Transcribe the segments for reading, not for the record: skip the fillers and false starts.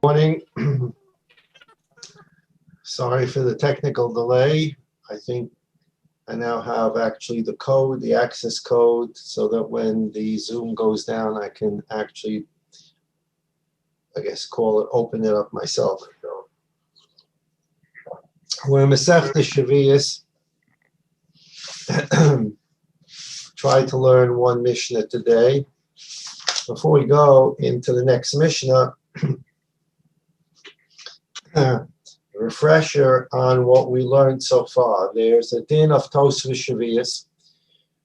Morning. Sorry for the technical delay. I think I now have actually the code, the access code, so that when the Zoom goes down, I can actually, I guess, open it up myself. We're in Maseches Shviis. Try to learn one Mishnah today. Before we go into the next Mishnah, a refresher on what we learned so far. There's a din of Tosfos Shviis.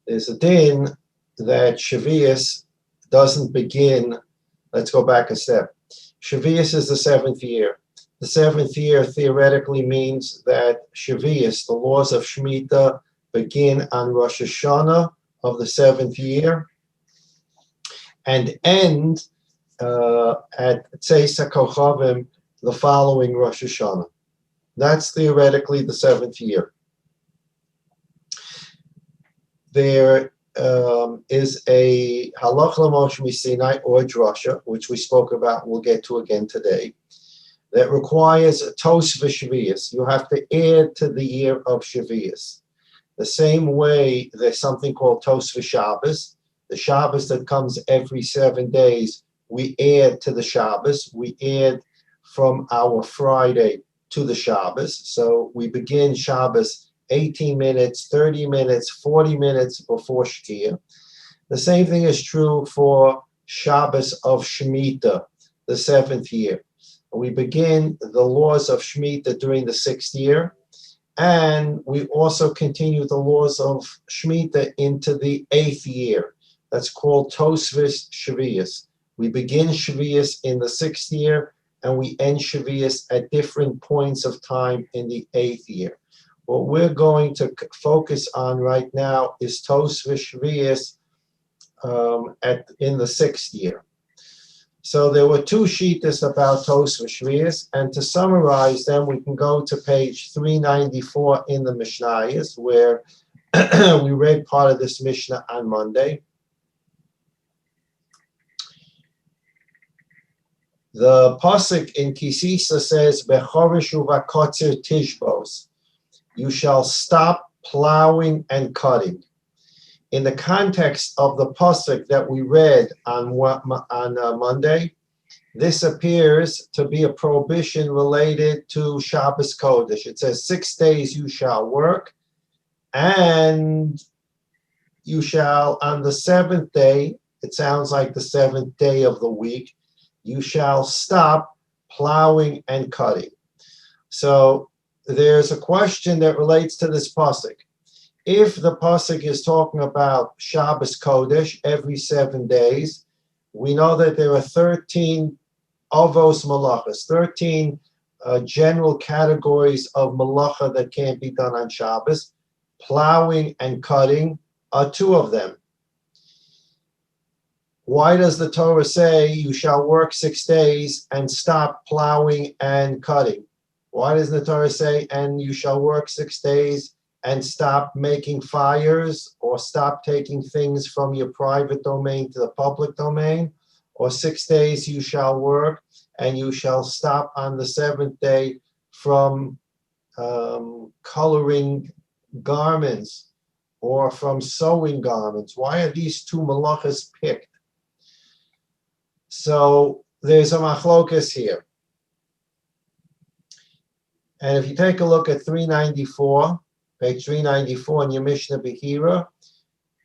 There's a din that Shviis doesn't begin. Let's go back a step. Shviis is the seventh year. The seventh year theoretically means that Shviis, the laws of Shemitah, begin on Rosh Hashanah of the seventh year and end at Tzeis HaKochavim, the following Rosh Hashanah. That's theoretically the seventh year. There is a halach l'moshe misinai or drasha, which we spoke about, we'll get to again today, that requires a Tosfos Shviis. You have to add to the year of Shviis. The same way there's something called Tosfos Shabbos, the Shabbos that comes every 7 days, we add to the Shabbos, we add from our Friday to the Shabbos. So we begin Shabbos 18 minutes, 30 minutes, 40 minutes before Shkia. The same thing is true for Shabbos of Shemitah, the seventh year. We begin the laws of Shemitah during the sixth year, and we also continue the laws of Shemitah into the eighth year. That's called Tosfos Shviis. We begin Shviis in the sixth year, and we end Shviis at different points of time in the eighth year. What we're going to focus on right now is Tosfos Shviis in the sixth year. So there were two shittas about Tosfos Shviis, and to summarize them, we can go to page 394 in the Mishnayos, where we read part of this Mishnah on Monday. The pasuk in Kisisa says, "Bechorish uvakotzer tishbos," you shall stop plowing and cutting. In the context of the pasuk that we read on Monday, this appears to be a prohibition related to Shabbos Kodesh. It says 6 days you shall work, and you shall, on the seventh day, it sounds like the seventh day of the week, you shall stop plowing and cutting. So there's a question that relates to this pasuk. If the pasuk is talking about Shabbos Kodesh every 7 days, we know that there are 13 avos malachas, 13 general categories of malacha that can't be done on Shabbos. Plowing and cutting are two of them. Why does the Torah say you shall work 6 days and stop plowing and cutting? Why does the Torah say, and you shall work 6 days and stop making fires, or stop taking things from your private domain to the public domain? Or 6 days you shall work and you shall stop on the seventh day from coloring garments or from sewing garments? Why are these two malachas picked? So there's a machlokas here. And if you take a look at 394, page 394 in your Mishnah Behira,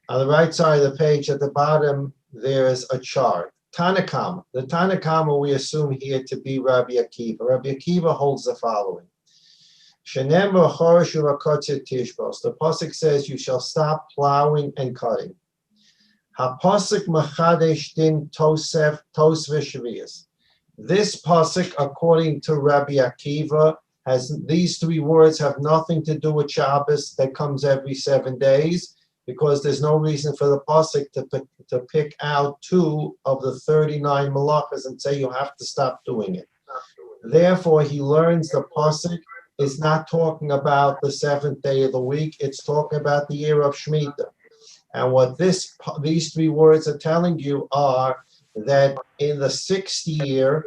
on the right side of the page at the bottom, there's a chart. Tanakama. The Tanakama we assume here to be Rabbi Akiva. Rabbi Akiva holds the following. Shenemar chorish uvakotzer tishbos. The pasuk says you shall stop plowing and cutting. HaPasuk machadesh din Tosfos Shviis. This pasuk, according to Rabbi Akiva, these three words have nothing to do with Shabbos that comes every 7 days, because there's no reason for the pasuk to pick out 2 of the 39 malachas and say you have to stop doing it. Therefore, he learns the pasuk is not talking about the seventh day of the week, it's talking about the year of Shemitah. And what these three words are telling you are that in the sixth year,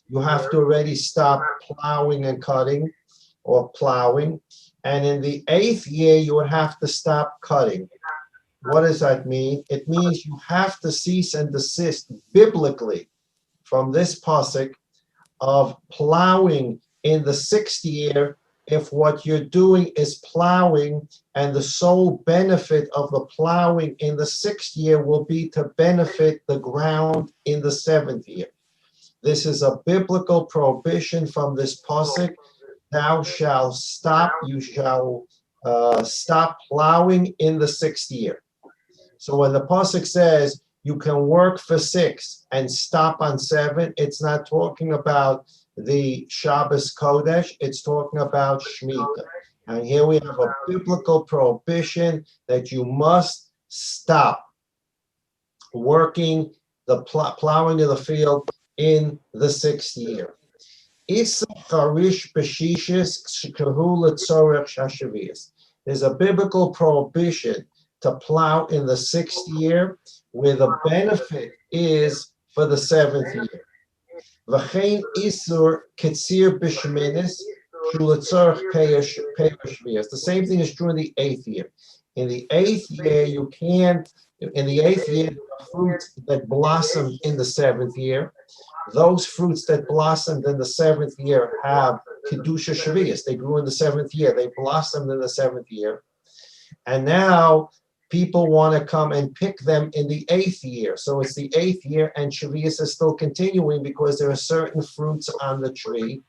you have to already stop plowing and cutting, or plowing. And in the 8th year, you would have to stop cutting. What does that mean? It means you have to cease and desist biblically from this pasuk of plowing in the 6th year if what you're doing is plowing, and the sole benefit of the plowing in the 6th year will be to benefit the ground in the 7th year. This is a biblical prohibition from this pasuk. Thou shalt stop, you shall stop plowing in the 6th year. So when the pasuk says you can work for 6 and stop on 7, it's not talking about the Shabbos Kodesh, it's talking about Shemitah. And here we have a biblical prohibition that you must stop working the plowing of the field in the 6th year. There's a biblical prohibition to plow in the 6th year, where the benefit is for the 7th year. The same thing is true in the 8th year. In the 8th year, you can't, in the 8th year, the fruits that blossomed in the 7th year, those fruits that blossomed in the 7th year have Kedusha Shviis. They grew in the 7th year. They blossomed in the 7th year. And now people want to come and pick them in the 8th year. So it's the 8th year, and Shviis is still continuing because there are certain fruits on the tree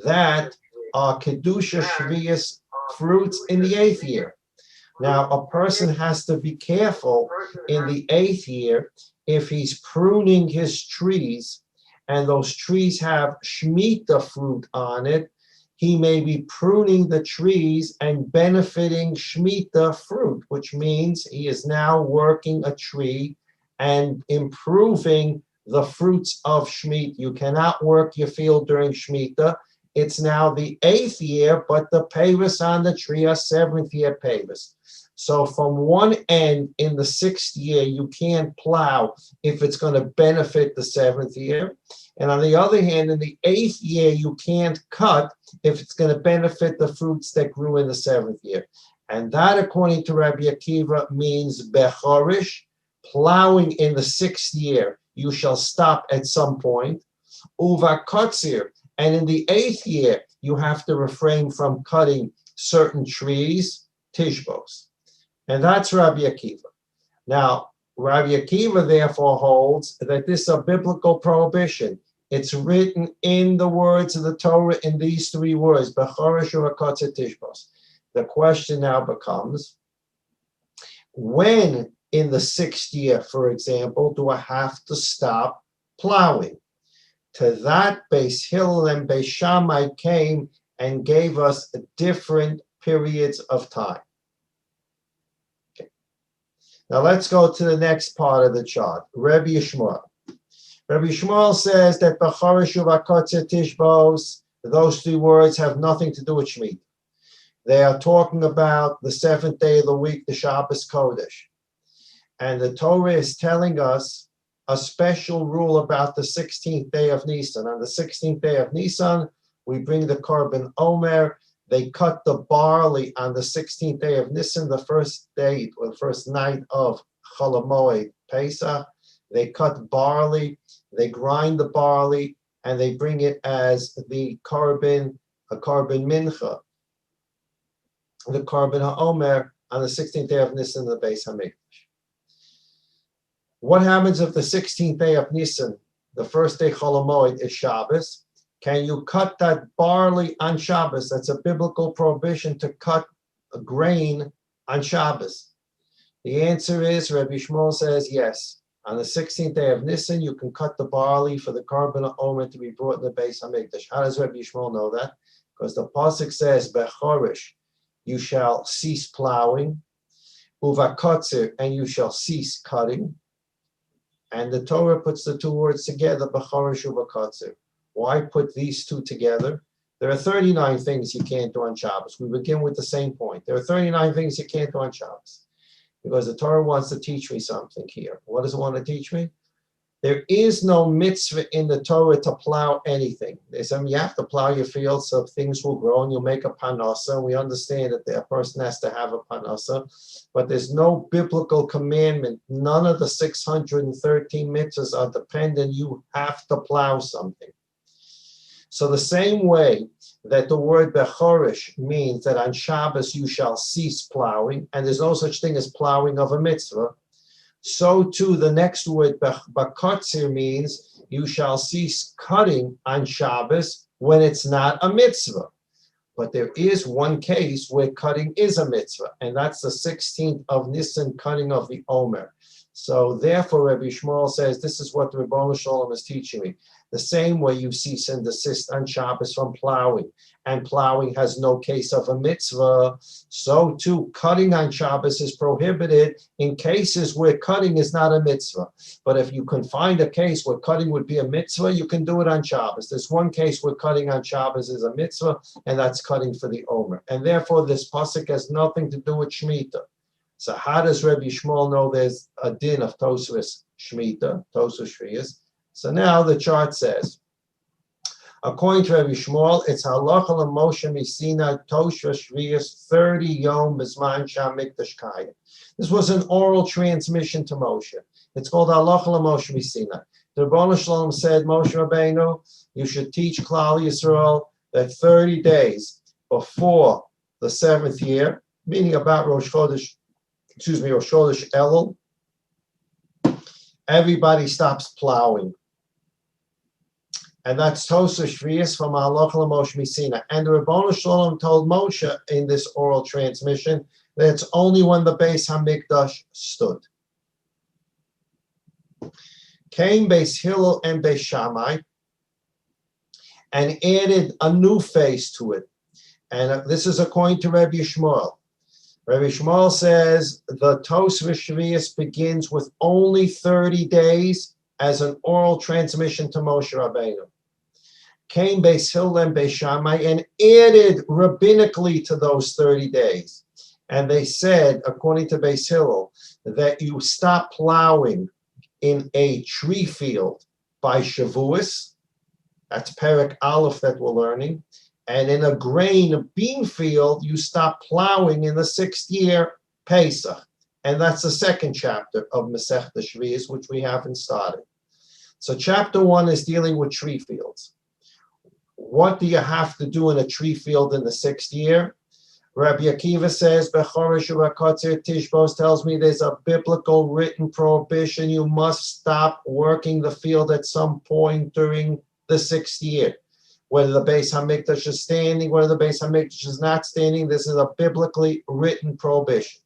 that are Kedusha Shviis fruits in the 8th year. Now, a person has to be careful in the 8th year if he's pruning his trees, and those trees have Shemitah fruit on it. He may be pruning the trees and benefiting Shemitah fruit, which means he is now working a tree and improving the fruits of Shemitah. You cannot work your field during Shemitah. It's now the 8th year, but the pavus on the tree are 7th year pavus. So from one end in the 6th year, you can't plow if it's going to benefit the 7th year. And on the other hand, in the 8th year, you can't cut if it's going to benefit the fruits that grew in the 7th year. And that, according to Rabbi Akiva, means bechorish, plowing in the 6th year, you shall stop at some point. Uva kotzir, and in the 8th year, you have to refrain from cutting certain trees, tishbos. And that's Rabbi Akiva. Now, Rabbi Akiva therefore holds that this is a biblical prohibition. It's written in the words of the Torah in these 3 words, Bechorish u'Vakotzer Tishbos. The question now becomes, when in the 6th year, for example, do I have to stop plowing? To that, Beis Hillel and Beis Shammai came and gave us different periods of time. Okay. Now let's go to the next part of the chart, Rabbi Yishmael. Rabbi Yishmael says that Bechorish u'Vakotzer Tishbos, those 3 words have nothing to do with Shemitah. They are talking about the 7th day of the week, the Shabbos Kodesh. And the Torah is telling us a special rule about the 16th day of Nisan. On the 16th day of Nisan, we bring the Korban Omer. They cut the barley on the 16th day of Nisan, the first day or the first night of Chol HaMoed Pesach. They cut barley, they grind the barley, and they bring it as the Korban, a Korban Mincha, the Korban HaOmer on the 16th day of Nisan, the Beis HaMikdash. What happens if the 16th day of Nisan, the first day Chol HaMoed, is Shabbos? Can you cut that barley on Shabbos? That's a biblical prohibition to cut a grain on Shabbos. The answer is, Rabbi Shmuel says, yes. On the 16th day of Nisan, you can cut the barley for the Korban Omer to be brought in the Beis HaMikdash. How does Rabbi Shmuel know that? Because the pasuk says, Bechorish, you shall cease plowing, Uvakotzer, and you shall cease cutting. And the Torah puts the 2 words together, Bechorish uvakotzer. Why put these 2 together? There are 39 things you can't do on Shabbos. We begin with the same point. There are 39 things you can't do on Shabbos. Because the Torah wants to teach me something here. What does it want to teach me? There is no mitzvah in the Torah to plow anything. They say you have to plow your fields so things will grow and you'll make a panasa. We understand that a person has to have a panasa, but there's no biblical commandment. None of the 613 mitzvahs are dependent. You have to plow something. So the same way that the word bechorish means that on Shabbos you shall cease plowing, and there's no such thing as plowing of a mitzvah, so too the next word bakotzir means you shall cease cutting on Shabbos when it's not a mitzvah. But there is one case where cutting is a mitzvah, and that's the 16th of Nisan, cutting of the Omer. So therefore, Rabbi Shmuel says, this is what the Ribono Shalom is teaching me. The same way you cease and desist on Shabbos from plowing, and plowing has no case of a mitzvah, so too cutting on Shabbos is prohibited in cases where cutting is not a mitzvah. But if you can find a case where cutting would be a mitzvah, you can do it on Shabbos. There's one case where cutting on Shabbos is a mitzvah, and that's cutting for the Omer. And therefore, this pasuk has nothing to do with Shemitah. So how does Rabbi Shmuel know there's a din of Tosfos Shemitah, Tosfos Shviis? So now the chart says, according to Rabbi Shmuel, it's halacha l'Moshe misina Tosfos Shviis 30 yom b'zman sha'mikdash kayim. This was an oral transmission to Moshe. It's called halacha l'Moshe misina. The Ribono Shalom said, Moshe Rabbeinu, you should teach Klal Yisrael that 30 days before the 7th year, meaning about Rosh Chodesh Elul, everybody stops plowing. And that's Tosfos Shviis from Halacha l'Moshe Misina. And the Ribono Shalom told Moshe in this oral transmission that it's only when the Beis HaMikdash stood. Came Beis Hillel and Beis Shammai and added a new phase to it. And this is according to Rabbi Shmuel. Rabbi Shmuel says the Tosfos Shviis begins with only 30 days as an oral transmission to Moshe Rabbeinu. Came Beis Hillel and Beis Shammai and added rabbinically to those 30 days. And they said, according to Beis Hillel, that you stop plowing in a tree field by Shavuos. That's Perek Aleph that we're learning. And in a bean field, you stop plowing in the 6th year, Pesach. And that's the 2nd chapter of Maseches Shviis, which we haven't started. So chapter 1 is dealing with tree fields. What do you have to do in a tree field in the 6th year? Rabbi Akiva says, Bechorish u'Bakotzer Tishbos tells me there's a biblical written prohibition. You must stop working the field at some point during the 6th year. Whether the Beis HaMikdash is standing, whether the Beis HaMikdash is not standing, this is a biblically written prohibition.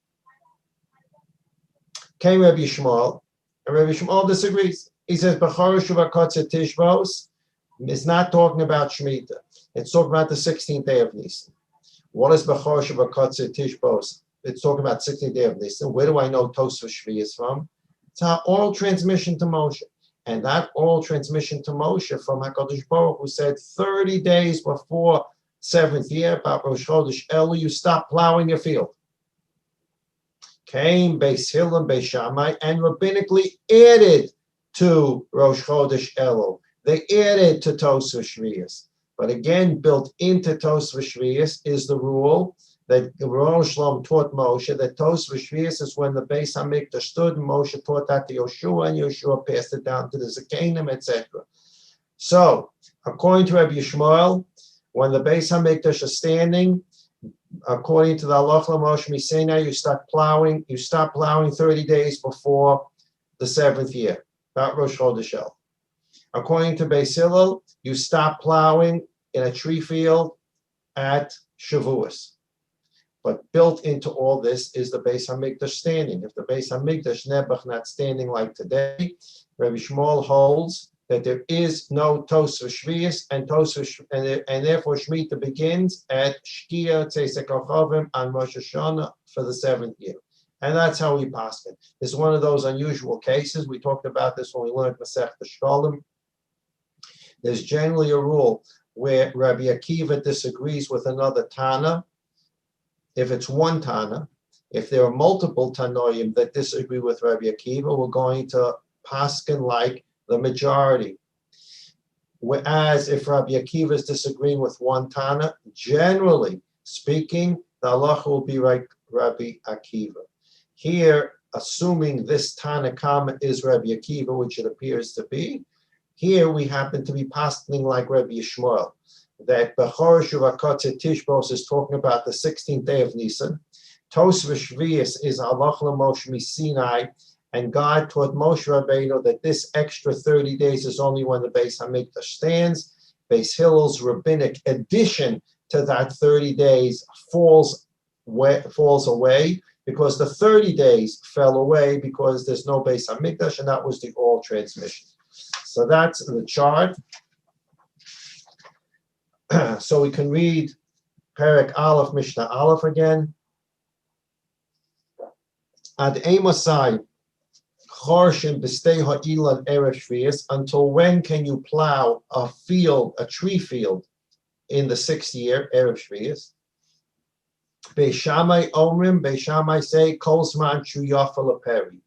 Came Rabbi Shmuel, and Rabbi Shmuel disagrees. He says, Bechorish u'Bakotzer Tishbos is not talking about Shemitah. It's talking about the 16th day of Nisan. What is Bechorish u'Bakotzer Tishbos? It's talking about 16th day of Nisan. Where do I know Tosfos Shviis from? It's our oral transmission to Moshe. And that oral transmission to Moshe from HaKadosh Baruch Hu said 30 days before 7th year, about Rosh Chodesh Elul, you stop plowing your field. Came Beis Hillel and Beis Shammai and rabbinically added to Rosh Chodesh Elul. They added to Tosfos Shviis. But again, built into Tosfos Shviis is the rule that the Ribono Shalom taught Moshe that Tosfos Shviis is when the Beis HaMikdash stood, and Moshe taught that to Yoshua, and Yoshua passed it down to the Zakanim, etc. So, according to Rabbi Shmuel, when the Beis HaMikdash is standing, according to the Halacha l'Moshe Misena, you stop plowing 30 days before the 7th year, about Rosh Chodesh Elul. According to Beis Hillel, you stop plowing in a tree field at Shavuos. But built into all this is the Beis HaMikdash standing. If the Beis HaMikdash Nebuch not standing like today, Rabbi Shmuel holds that there is no Tosfos Shviis, and therefore Shemitah begins at Shkia Tzeitzek Ochavim on Rosh Hashanah for the 7th year. And that's how we pass it. This is one of those unusual cases. We talked about this when we learned Maseches Shkalim. There's generally a rule where Rabbi Akiva disagrees with another Tana. If it's one Tana, if there are multiple Tanoim that disagree with Rabbi Akiva, we're going to paskin like the majority. Whereas if Rabbi Akiva is disagreeing with one Tana, generally speaking, the halacha will be like Rabbi Akiva. Here, assuming this Tana Kama is Rabbi Akiva, which it appears to be, here we happen to be paskening like Rabbi Yishmael, that Bechor Shuvakotze Tishbos is talking about the 16th day of Nisan. Tosfos Shviis is Halach LaMoshe Misinai, and God taught Moshe Rabbeinu that this extra 30 days is only when the Beis Hamikdash stands. Beis Hillel's rabbinic addition to that 30 days falls away because the 30 days fell away because there's no Beis Hamikdash, and that was the all transmission. So that's the chart. So we can read Perek Aleph, Mishnah Aleph again. Ad Emosai, Chorshim B'stei Ha'ilan Erev Shviis, until when can you plow a field, a tree field, in the 6th year, Erev Shviis? Beis Shammai Omrim, Beis Shammai say, Kol Zman Shu Yafa L'Peri.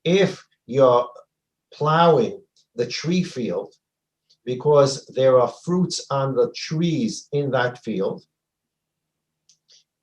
If you're plowing the tree field because there are fruits on the trees in that field,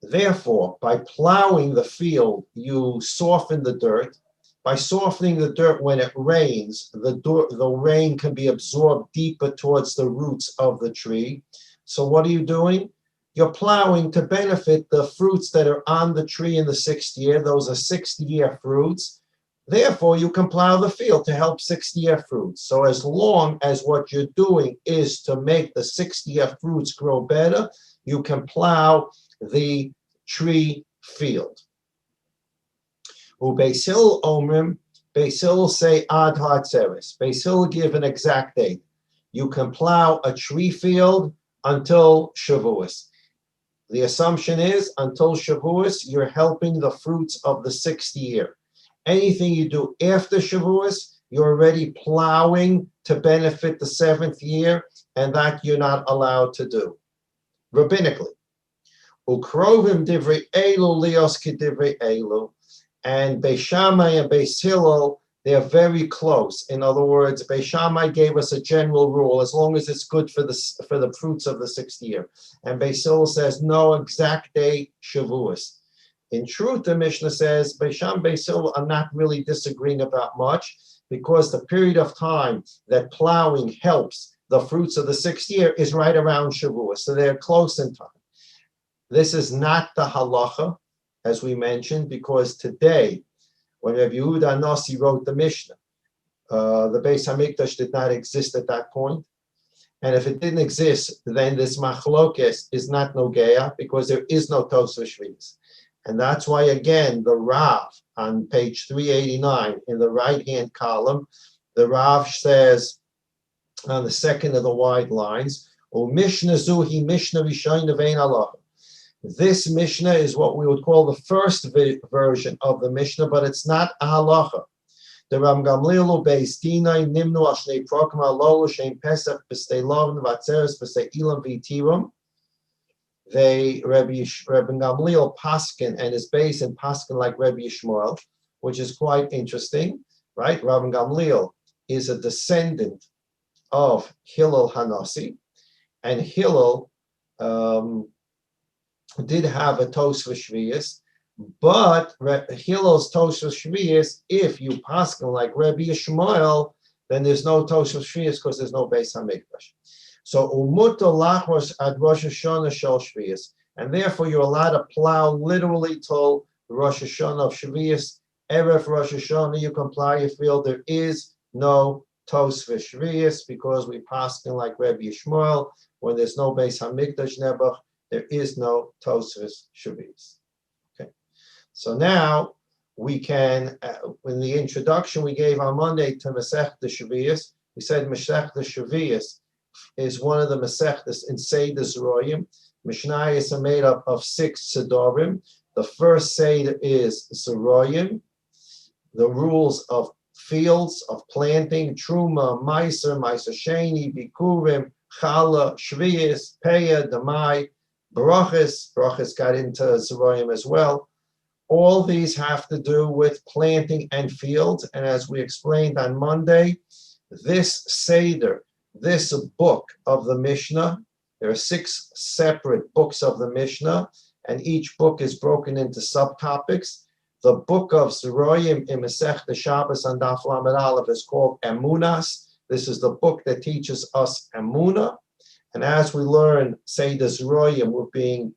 therefore, by plowing the field, you soften the dirt. By softening the dirt when it rains, the rain can be absorbed deeper towards the roots of the tree. So what are you doing? You're plowing to benefit the fruits that are on the tree in the 6th year. Those are 6th year fruits. Therefore, you can plow the field to help 6th year fruits. So as long as what you're doing is to make the 6th year fruits grow better, you can plow the tree field. Beis Hillel Omrim, Beis Hillel say Ad Hatzeres. Beis Hillel give an exact date. You can plow a tree field until Shavuos. The assumption is until Shavuos, you're helping the fruits of the 6th year. Anything you do after Shavuos, you're already plowing to benefit the 7th year, and that you're not allowed to do, rabbinically. Ukrovim divrei elu lios kedivrei elu. And Beis Shammai and Beis Hillel, they're very close. In other words, Beis Shammai gave us a general rule, as long as it's good for the fruits of the 6th year. And Beis Hillel says, no exact date, Shavuos. In truth, the Mishnah says, Beis Shammai and Beis Hillel are not really disagreeing about much, because the period of time that plowing helps the fruits of the 6th year is right around Shavuos. So they're close in time. This is not the halacha, as we mentioned, because today, when Rabbi Yehuda Nasi wrote the Mishnah, the Beis Hamikdash did not exist at that point. And if it didn't exist, then this machlokes is not nogeya, because there is no Tosfos Shviis. And that's why, again, the Rav on page 389 in the right-hand column, the Rav says on the second of the wide lines, O Mishnah Zuhi Mishnah Rishayna Vein Allah. This Mishnah is what we would call the first version of the Mishnah, but it's not a halacha. The Ram Gamliel Beis Dinai Nimnu Ashnei Prokim Alolu Shein Pesach B'Stei Lovin Vatzeres B'Stei Ilam V'Tirum. Rabbi Gamliel Paskin and his base in Paskin like Rabbi Yishmael, which is quite interesting, right? Rabbi Gamliel is a descendant of Hillel Hanasi, and Hillel did have a Tosfos Shviis, but Hillel's Tosfos Shviis, if you paskin like Rabbi Yishmael, then there's no Tosfos Shviis because there's no Beis Hamikdash. So umuto lachos ad Rosh Hashanah shel Shviis, and therefore you're allowed to plow literally till Rosh Hashanah of Shviis. Erev Rosh Hashanah you can plow your field. There is no Tosfos Shviis because we paskin like Rabbi Yishmael. When there's no Beis Hamikdash nebuch, there is no Tosfos Shviis. Okay, so now we can, in the introduction we gave on Monday to Maseches Shviis, we said Maseches Shviis is one of the Masechtas in Seder Zroyim. Mishnayos are made up of 6 Sedorim. The first Seder is Zroyim, the rules of fields, of planting, Truma, Meiser, Meiser Sheni, Bikurim, Chala, Shviis, Peah, Demai, Brachas got into Zeroyim as well. All these have to do with planting and fields. And as we explained on Monday, this Seder, this book of the Mishnah, there are 6 separate books of the Mishnah, and each book is broken into subtopics. The book of Zeroyim in Maseches Shabbos and Daf Lamed Aleph is called Emunas. This is the book that teaches us Emunah. And as we learn Seder Zeroyim, we're being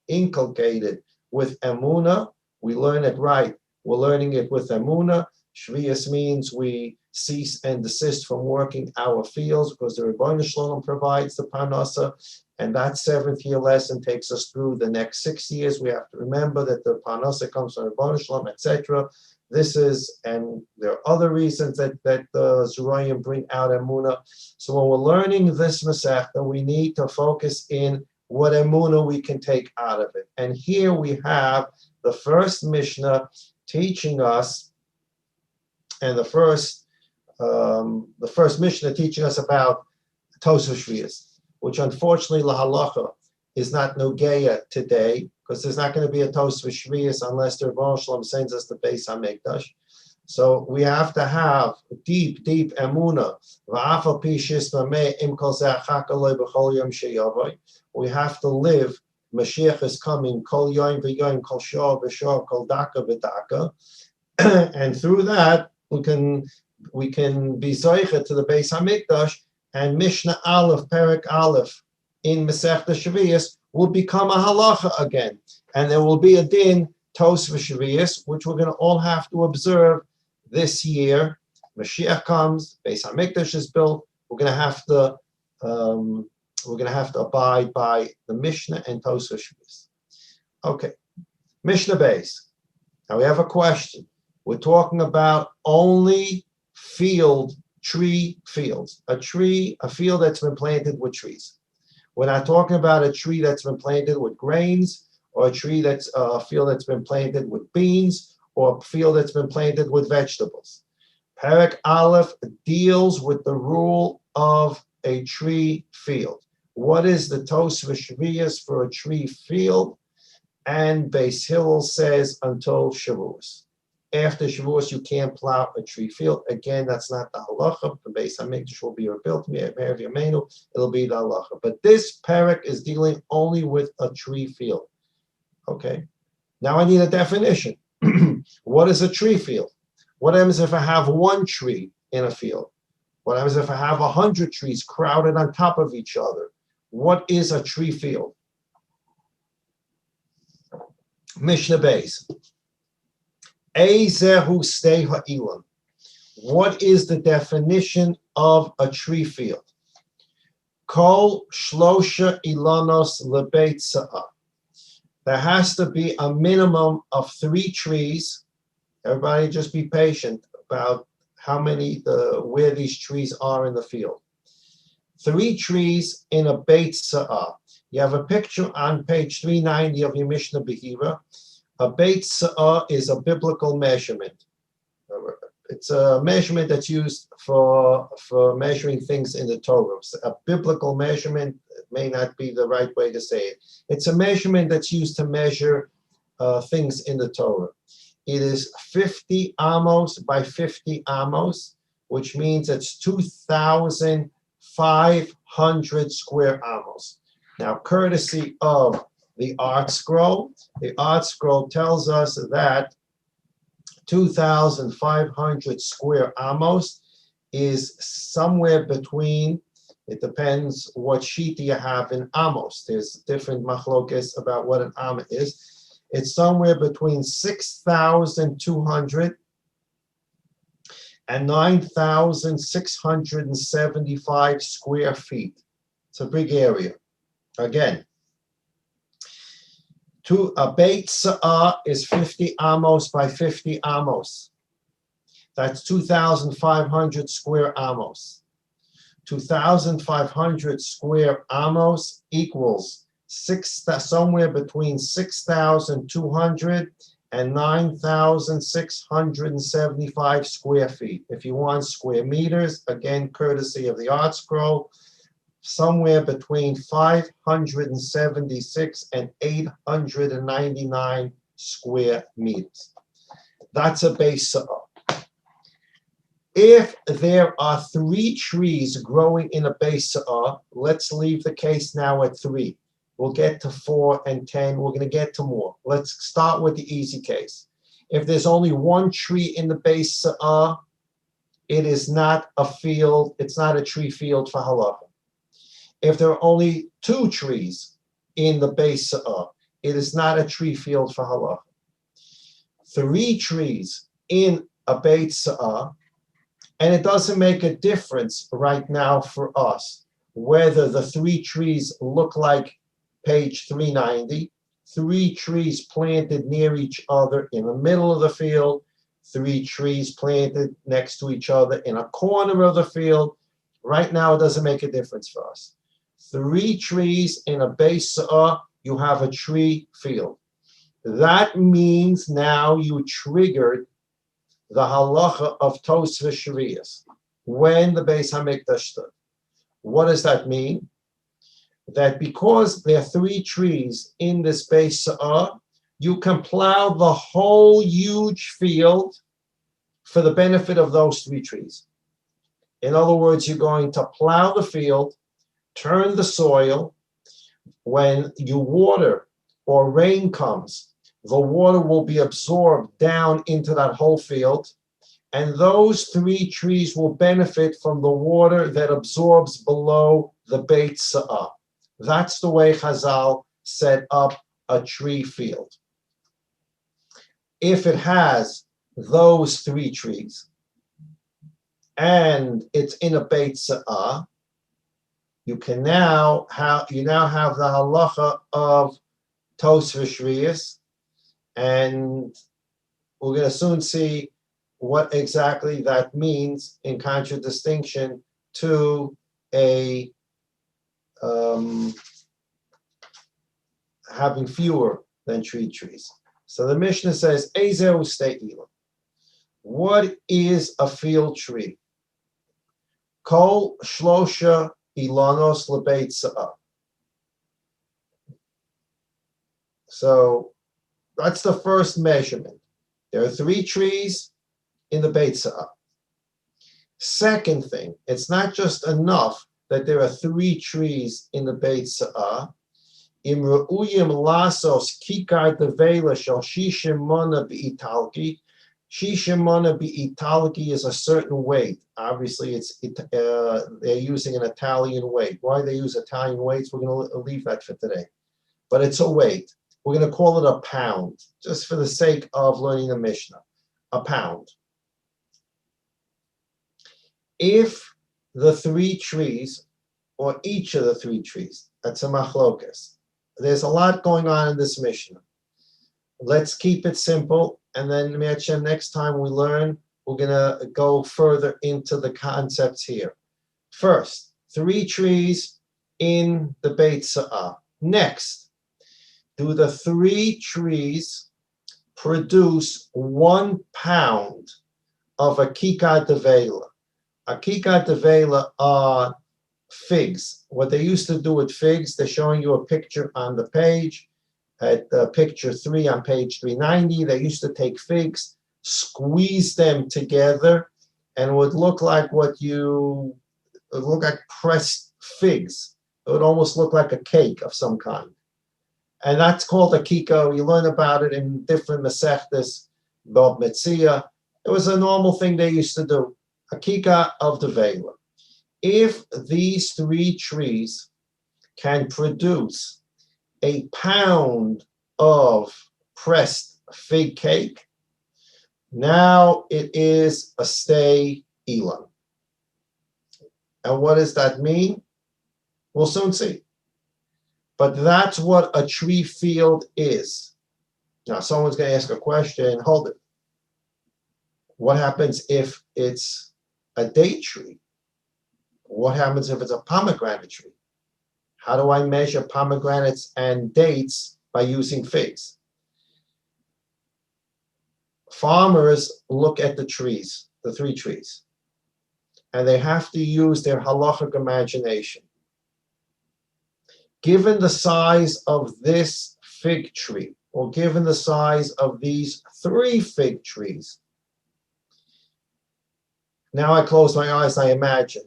inculcated with Emunah. We learn it right. We're learning it with Emunah. Shviis means we cease and desist from working our fields because the Rebbeinu Shalom provides the parnasa, and that 7th year lesson takes us through the next 6 years. We have to remember that the parnasa comes from Rebbeinu Shalom, etc. This is, and there are other reasons that the Zeroyim bring out Emunah. So when we're learning this Masechta, we need to focus in what Emunah we can take out of it. And here we have the first Mishnah teaching us, and the first Mishnah teaching us about Tosaf Shviis, which unfortunately lahalacha is not nogeya today, because there's not going to be a Tosaf Shviis unless the Rebbeinu Shalom sends us the Beis HaMikdash. So we have to have deep emunah. We have to live. Mashiach is coming. Kol yom v'yom, kol shor v'shor, kol daka v'daka, and through that we can be zoicha to the Beis HaMikdash, and Mishnah Aleph, Perek Aleph in Masechta Shviis will become a halacha again, and there will be a din Tosaf Shviis, which we're going to all have to observe this year. Mashiach comes, Beis HaMikdash is built. We're going to have to abide by the Mishnah and Tosaf Shviis. Okay, Mishnah Beis. Now we have a question. We're talking about only tree fields. A field that's been planted with trees. We're not talking about a tree that's been planted with grains, or a field that's been planted with beans, or a field that's been planted with vegetables. Perek Aleph deals with the rule of a tree field. What is the Tosaf Shvius for a tree field? And Beis Hillel says until Shavuos. After Shavuos, you can't plow a tree field. Again, that's not the halacha. The Beis HaMikdash will be rebuilt. It'll be the halacha. But this perek is dealing only with a tree field. Okay. Now I need a definition. What is a tree field? What happens if I have one tree in a field? What happens if I have 100 trees crowded on top of each other? What is a tree field? Mishnah Beis. Eizehu stei ha'ilan. What is the definition of a tree field? Kol shlosha ilanos lebeit sa'ah. There has to be a minimum of 3 trees. Everybody just be patient about where these trees are in the field. 3 trees in a beit sa'ah. You have a picture on page 390 of your Mishnah Behira. A beit sa'ah is a biblical measurement. It's a measurement that's used for measuring things in the Torah. A biblical measurement may not be the right way to say it. It's a measurement that's used to measure things in the Torah. It is 50 amos by 50 amos, which means it's 2,500 square amos. Now, courtesy of the Art Scroll tells us that 2,500 square amos is somewhere between, it depends what sheet you have in amos. There's different machlokes about what an amma is. It's somewhere between 6,200 and 9,675 square feet. It's a big area. Again, a beit sa'ah is 50 amos by 50 amos. That's 2,500 square amos. 2,500 square amos equals somewhere between 6,200 and 9,675 square feet. If you want square meters, again, courtesy of the Art Scroll, somewhere between 576 and 899 square meters. That's a beit sa'ah. If there are 3 trees growing in a base sa'ah, let's leave the case now at 3. We'll get to 4 and 10. We're going to get to more. Let's start with the easy case. If there's only 1 tree in the base sa'ah, it is not a field. It's not a tree field for halacha. If there are only 2 trees in the base sa'ah, it is not a tree field for halacha. 3 trees in a base sa'ah, and it doesn't make a difference right now for us whether the 3 trees look like page 390, 3 trees planted near each other in the middle of the field, 3 trees planted next to each other in a corner of the field. Right now, it doesn't make a difference for us. 3 trees in a base sa'ah, you have a tree field. That means now you triggered the halacha of Tosfos Shviis when the Beis Hamikdash stood. What does that mean? That because there are 3 trees in this base sa'ah, you can plow the whole huge field for the benefit of those 3 trees. In other words, you're going to plow the field, turn the soil. When you water or rain comes, the water will be absorbed down into that whole field, and those 3 trees will benefit from the water that absorbs below the Beit Sa'ah. That's the way Chazal set up a tree field. If it has those 3 trees and it's in a Beit Sa'ah, you now have the halacha of Tosfos Shviis, and we're going to soon see what exactly that means in contradistinction to a having fewer than 3 trees. So the Mishnah says, Ezeu Ste'ilam. What is a field tree? Kol Shlosha Ilanos Lebeit Sa'ah. So that's the first measurement. There are 3 trees in the Beit Sa'ah. Second thing, it's not just enough that there are 3 trees in the Beit Sa'ah. Im re'uyim lasos kikar devela shel shishim mona be'italki. Shishim mona be'italki is a certain weight. Obviously, they're using an Italian weight. Why they use Italian weights, we're going to leave that for today. But it's a weight. We're going to call it a pound, just for the sake of learning the Mishnah. A pound. If the 3 trees, or each of the 3 trees, that's a machlokas. There's a lot going on in this Mishnah. Let's keep it simple, and then next time we learn, we're going to go further into the concepts here. First, 3 trees in the Beit Sa'ah. Next, do the 3 trees produce 1 pound of a kikar devela? A kikar devela are figs. What they used to do with figs, they're showing you a picture on the page. At picture 3 on page 390, they used to take figs, squeeze them together, and it would look like pressed figs. It would almost look like a cake of some kind. And that's called a kiko. You learn about it in different Maseches, Bob Metzia. It was a normal thing they used to do, a kika of the Vela. If these 3 trees can produce a pound of pressed fig cake, now it is a stay Elam. And what does that mean? We'll soon see. But that's what a tree field is. Now, someone's going to ask a question. Hold it. What happens if it's a date tree? What happens if it's a pomegranate tree? How do I measure pomegranates and dates by using figs? Farmers look at the trees, the 3 trees, and they have to use their halachic imagination. Given the size of this fig tree, or given the size of these 3 fig trees, Now I close my eyes, I imagine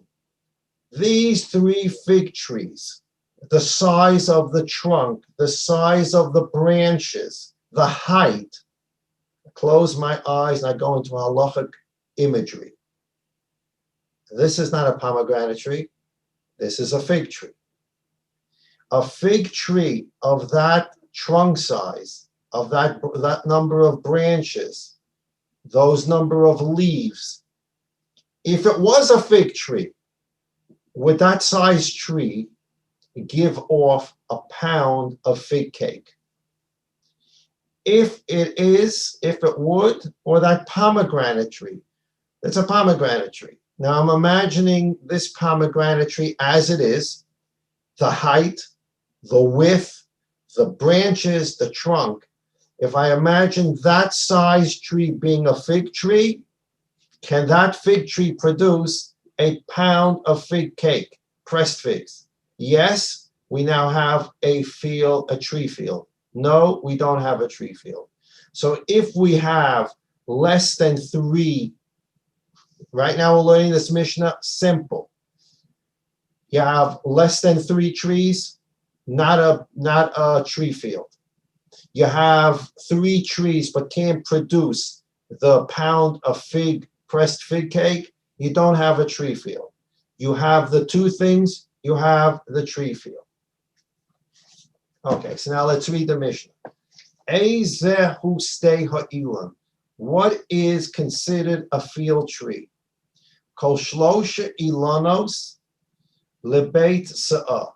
these 3 fig trees, the size of the trunk, the size of the branches, the height. I close my eyes and I go into halachic imagery. This is not a pomegranate tree. This is a fig tree. A fig tree of that trunk size, of that number of branches, those number of leaves. If it was a fig tree, would that size tree give off a pound of fig cake? If it would, or that pomegranate tree, it's a pomegranate tree. Now I'm imagining this pomegranate tree as it is, the height, the width, the branches, the trunk. If I imagine that size tree being a fig tree, can that fig tree produce a pound of fig cake, pressed figs? Yes, we now have a tree field. No, we don't have a tree field. So if we have less than 3, right now we're learning this Mishnah, simple. You have less than 3 trees, not a tree field. You have 3 trees but can't produce the pound of pressed fig cake, you don't have a tree field. You have the 2 things, you have the tree field. Okay, so now let's read the Mishnah. Ezehu stei ha'ilan. What is considered a field tree? Kol shlosha ilanos lebeit sa'ah.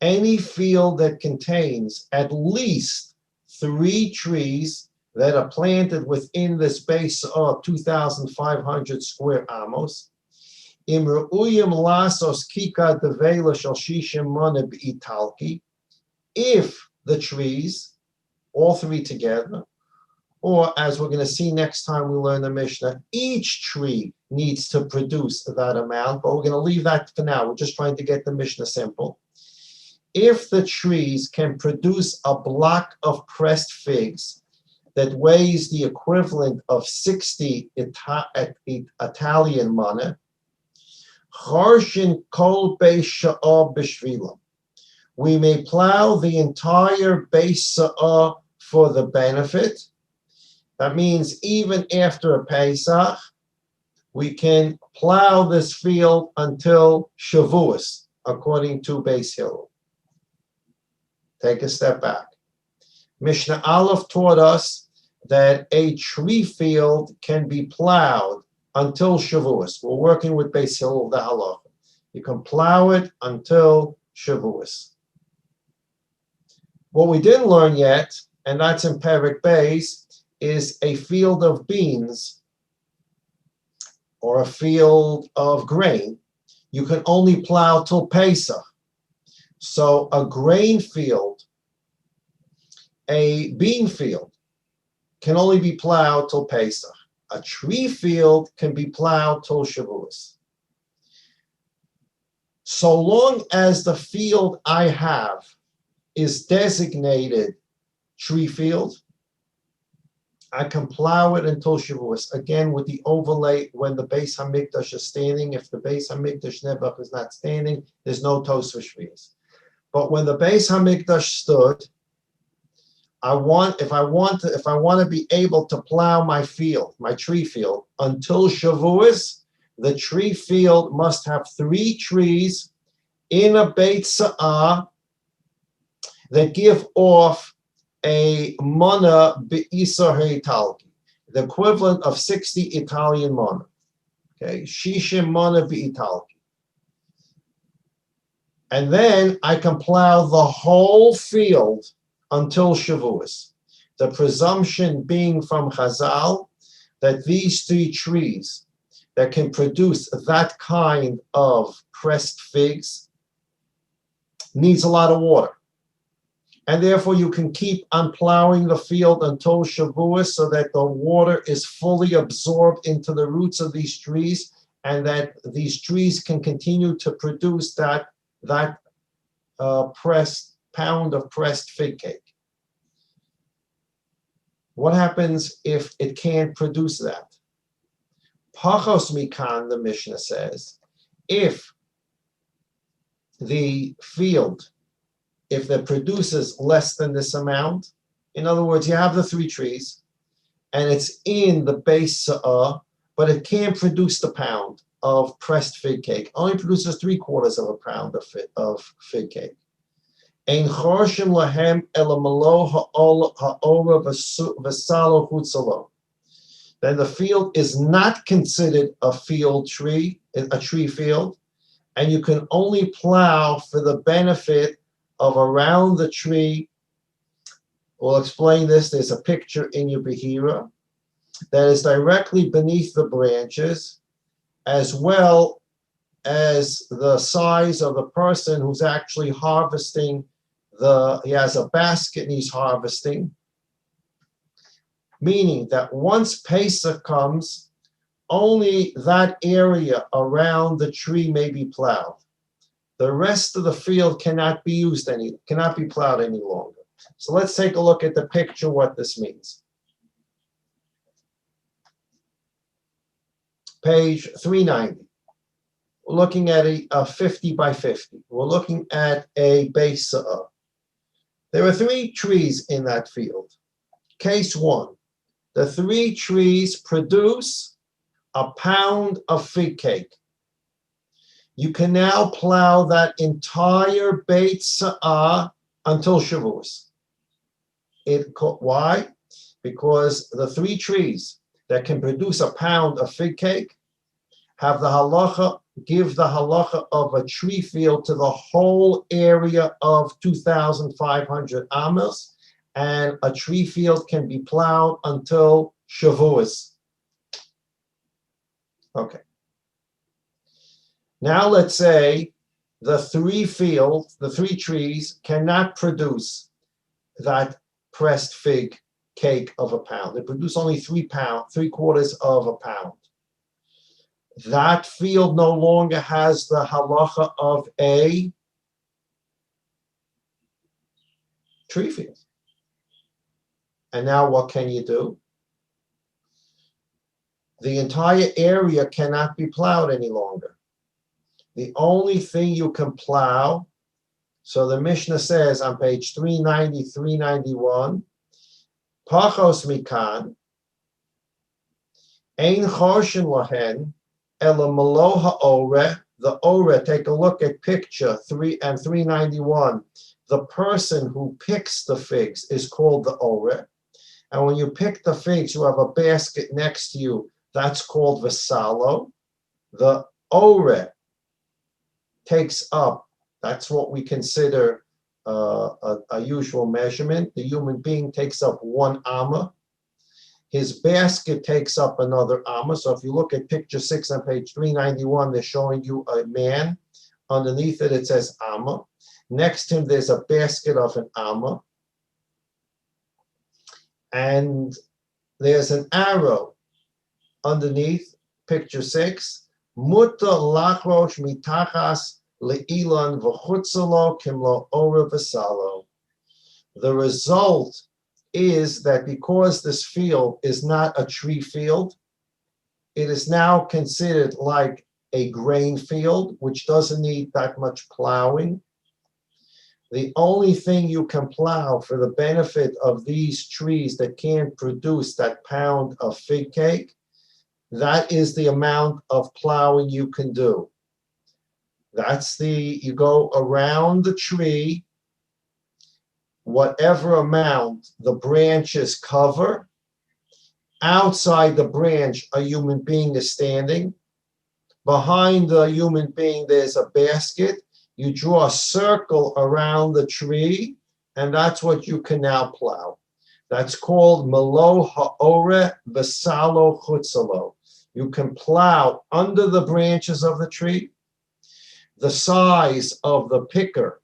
Any field that contains at least 3 trees that are planted within this base of 2,500 square amos. Im re'uyim lasos kika devela shel shishim mana b'italki. If the trees, all 3 together, or as we're going to see next time we learn the Mishnah, each tree needs to produce that amount, but we're going to leave that for now. We're just trying to get the Mishnah simple. If the trees can produce a block of pressed figs that weighs the equivalent of 60 Italian mana, charshin kol beis sha'ah b'shvilam. We may plow the entire base sa'ah for the benefit. That means even after a Pesach, we can plow this field until Shavuos, according to Beis Hillel. Take a step back. Mishnah Aleph taught us that a tree field can be plowed until Shavuos. We're working with Beis Hillel, the halacha. You can plow it until Shavuos. What we didn't learn yet, and that's in Perek Beis, is a field of beans or a field of grain. You can only plow till Pesach. So a grain field, a bean field, can only be plowed till Pesach. A tree field can be plowed till Shavuos. So long as the field I have is designated tree field, I can plow it until Shavuos. Again, with the overlay, when the Beis Hamikdash is standing. If the Beis Hamikdash Nebuch is not standing, there's no toast for Shviis. But when the Beis Hamikdash stood, if I want to be able to plow my field, my tree field, until Shavuos, the tree field must have 3 trees in a Beit Sa'ah that give off a mana be'isar ha'Italki, the equivalent of 60 Italian mana. Okay, shishim mana be'italki. And then I can plow the whole field until Shavuos. The presumption being from Chazal that these 3 trees that can produce that kind of pressed figs needs a lot of water. And therefore you can keep on plowing the field until Shavuos so that the water is fully absorbed into the roots of these trees and that these trees can continue to produce that pressed pound of pressed fig cake. What happens if it can't produce that? Pachos mikan, the Mishnah says, if the field, if it produces less than this amount, in other words, you have the 3 trees, and it's in the base, but it can't produce the pound of pressed fig cake. Only produces 3/4 of a pound of fig cake. Ein chorshim lahem ela malo ha'ora v'salo chutzalo. Then the field is not considered a tree field, and you can only plow for the benefit of around the tree. We'll explain this. There's a picture in your Behira that is directly beneath the branches, as well as the size of the person who's actually harvesting. He has a basket and he's harvesting, meaning that once Pesach comes, only that area around the tree may be plowed. The rest of the field cannot be plowed any longer. So let's take a look at the picture, what this means. Page 390. We're looking at a 50 by 50. We're looking at a base. There are 3 trees in that field. Case 1, the 3 trees produce a pound of fig cake. You can now plow that entire Beit Sa'ah until Shavuos. Why? Because the 3 trees that can produce a pound of fig cake have the halacha, give the halacha of a tree field to the whole area of 2,500 amos, and a tree field can be plowed until Shavuos. Okay. Now let's say the 3 trees cannot produce that pressed fig cake of a pound. They produce only 3/4 of a pound. That field no longer has the halacha of a tree field. And now what can you do? The entire area cannot be plowed any longer. The only thing you can plow, so the Mishnah says on page 390, 391, Pachos mikan, ein chorshin lahen, ela malo ha'ore, the ore, take a look at picture 391. The person who picks the figs is called the ore. And when you pick the figs, you have a basket next to you. That's called vasalo. The ore takes up, that's what we consider a usual measurement. The human being takes up 1 amma. His basket takes up another amma. So if you look at picture 6 on page 391, they're showing you a man. Underneath it, it says amma. Next to him, there's a basket of an amma. And there's an arrow underneath picture 6. Mutta lachrosh mitachas le'ilan v'chutzalo kimlo ore v'salo. The result is that because this field is not a tree field, it is now considered like a grain field, which doesn't need that much plowing. The only thing you can plow for the benefit of these trees that can't produce that pound of fig cake, that is the amount of plowing you can do. You go around the tree, whatever amount the branches cover. Outside the branch, a human being is standing. Behind the human being, there's a basket. You draw a circle around the tree, and that's what you can now plow. That's called malo ha'ore v'salo chutzalo. You can plow under the branches of the tree. The size of the picker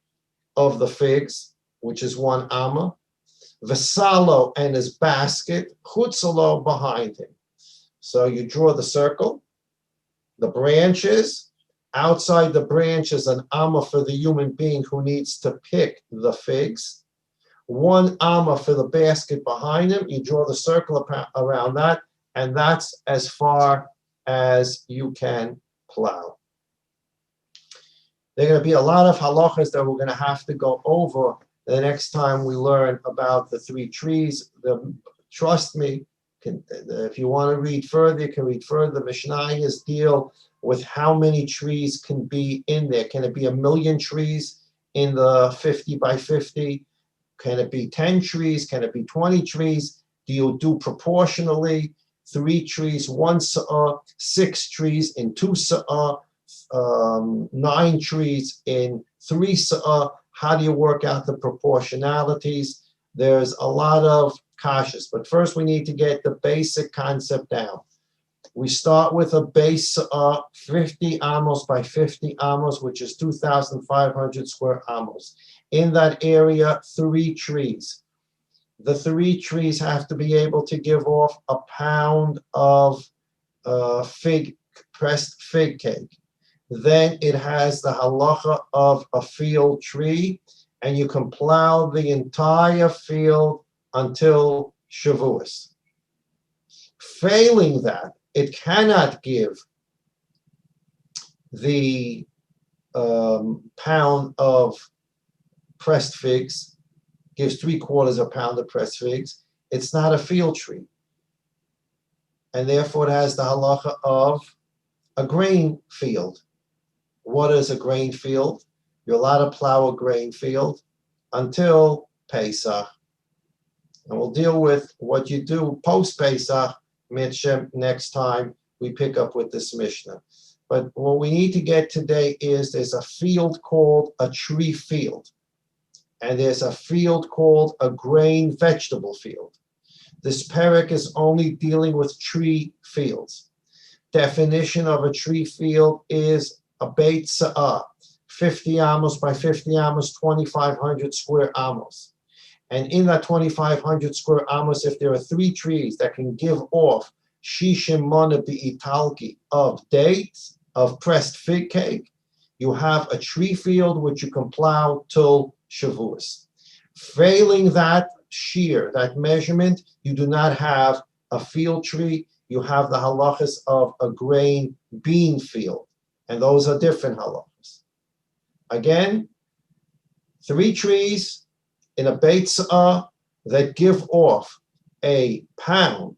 of the figs, which is 1 amma, v'salo and his basket, chutzalo behind him. So you draw the circle, the branches, outside the branches an amma for the human being who needs to pick the figs, 1 amma for the basket behind him. You draw the circle around that, and that's as far as you can plow. There are going to be a lot of halachas that we're going to have to go over the next time we learn about the three trees. Trust me, if you want to read further, you can read further. The Mishnayos deal with how many trees can be in there. Can it be 1,000,000 trees in the 50 by 50? Can it be 10 trees? Can it be 20 trees? Do you do proportionally? 3 trees, 1 sa'ah, 6 trees in 2 sa'ah, 9 trees in 3 sa'ah. How do you work out the proportionalities? There's a lot of kashas, but first we need to get the basic concept down. We start with a base 50 amos by 50 amos, which is 2,500 square amos. In that area, 3 trees. The 3 trees have to be able to give off a pound of pressed fig cake. Then it has the halacha of a field tree, and you can plow the entire field until Shavuos. Failing that, it cannot give the pound of pressed figs, gives 3/4 of a pound of pressed figs. It's not a field tree. And therefore it has the halacha of a grain field. What is a grain field? You're allowed to plow a grain field until Pesach. And we'll deal with what you do post-Pesach, next time we pick up with this Mishnah. But what we need to get today is there's a field called a tree field. And there's a field called a grain vegetable field. This parak is only dealing with tree fields. Definition of a tree field is a beit sa'ah, 50 amos by 50 amos, 2,500 square amos. And in that 2,500 square amos, if there are 3 trees that can give off shishim mana bi'italki of dates, of pressed fig cake, you have a tree field which you can plow till Shavuos. Failing that shiur, that measurement, you do not have a field tree. You have the halachas of a grain bean field. And those are different halachas. Again, 3 trees in a beit sa'ah that give off a pound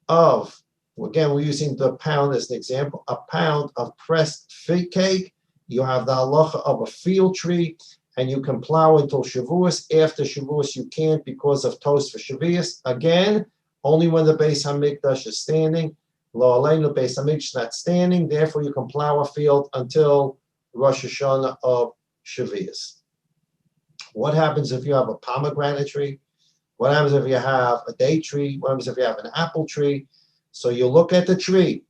of, again, we're using the pound as an example, a pound of pressed fig cake. You have the halacha of a field tree, and you can plow until Shavuos. After Shavuos, you can't because of toast for Shviis. Again, only when the Beis Hamikdash is standing. Lo aleinu, Beis Hamikdash is not standing. Therefore, you can plow a field until Rosh Hashanah of Shviis. What happens if you have a pomegranate tree? What happens if you have a date tree? What happens if you have an apple tree? So you look at the tree,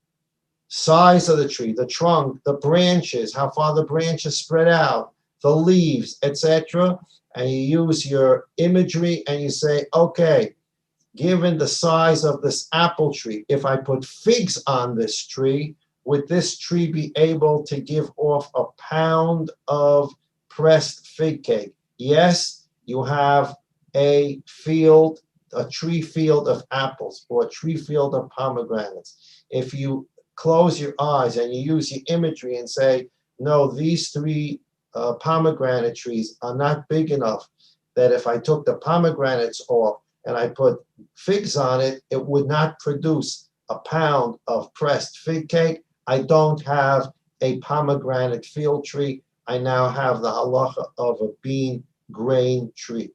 size of the tree, the trunk, the branches, how far the branches spread out, the leaves, etc. And you use your imagery and you say, okay, given the size of this apple tree, if I put figs on this tree, would this tree be able to give off a pound of pressed fig cake? Yes, you have a field, a tree field of apples or a tree field of pomegranates. If you close your eyes and you use your imagery and say, no, these 3 pomegranate trees are not big enough that if I took the pomegranates off and I put figs on it, it would not produce a pound of pressed fig cake. I don't have a pomegranate field tree. I now have the halacha of a bean grain tree.